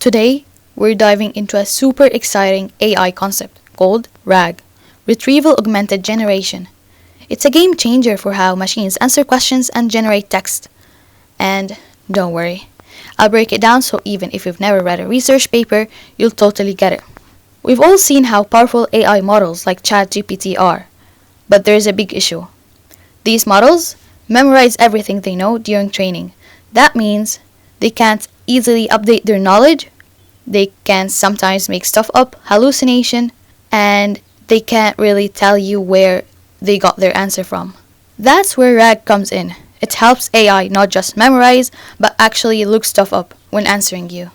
Today, we're diving into a super exciting AI concept called RAG, Retrieval-Augmented Generation. It's a game changer for how machines answer questions and generate text. And don't worry, I'll break it down so even if you've never read a research paper, you'll totally get it. We've all seen how powerful AI models like ChatGPT are, but there's a big issue. These models memorize everything they know during training. That means they can't easily update their knowledge, they can sometimes make stuff up, hallucination, and they can't really tell you where they got their answer from. That's where RAG comes in. It helps AI not just memorize, but actually look stuff up when answering you.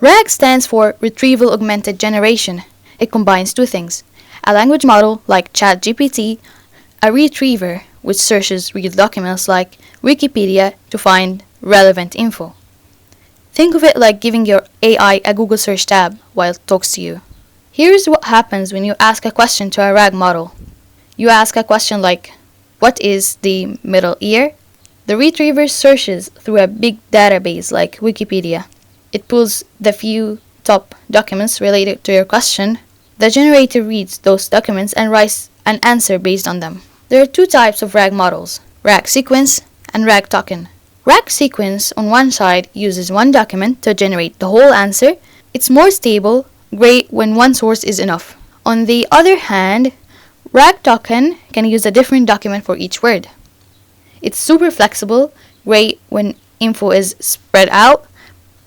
RAG stands for Retrieval-Augmented Generation. It combines two things: a language model like ChatGPT, a retriever which searches real documents like Wikipedia to find relevant info. Think of it like giving your AI a Google search tab while it talks to you. Here's what happens when you ask a question to a RAG model. You ask a question like, what is the middle ear? The retriever searches through a big database like Wikipedia. It pulls the few top documents related to your question. The generator reads those documents and writes an answer based on them. There are two types of RAG models: RAG sequence and RAG token. RAG sequence on one side uses one document to generate the whole answer. It's more stable, great when one source is enough. On the other hand, RAG token can use a different document for each word. It's super flexible, great when info is spread out,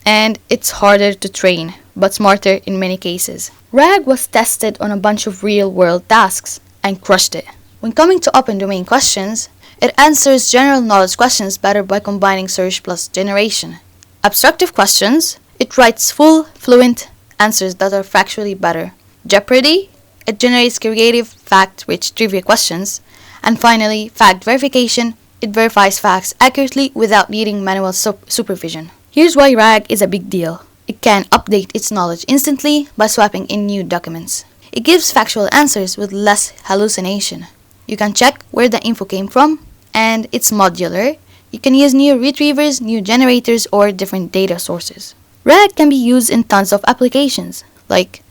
and it's harder to train, but smarter in many cases. RAG was tested on a bunch of real-world tasks and crushed it. When coming to open domain questions, it answers general knowledge questions better by combining search plus generation. Abstractive questions, it writes full, fluent answers that are factually better. Jeopardy, it generates creative, fact-rich trivia questions. And finally, fact verification, it verifies facts accurately without needing manual supervision. Here's why RAG is a big deal. It can update its knowledge instantly by swapping in new documents. It gives factual answers with less hallucination. You can check where the info came from, and it's modular. You can use new retrievers, new generators, or different data sources. RAG can be used in tons of applications, like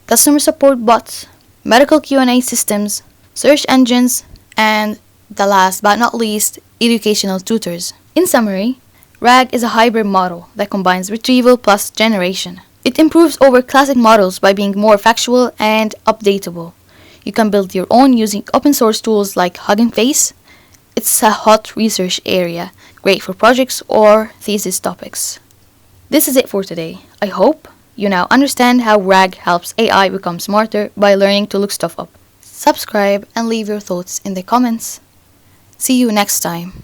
customer support bots, medical Q&A systems, search engines, and the last but not least, educational tutors. In summary, RAG is a hybrid model that combines retrieval plus generation. It improves over classic models by being more factual and updatable. You can build your own using open source tools like Hugging Face. It's a hot research area, great for projects or thesis topics. This is it for today. I hope you now understand how RAG helps AI become smarter by learning to look stuff up. Subscribe and leave your thoughts in the comments. See you next time.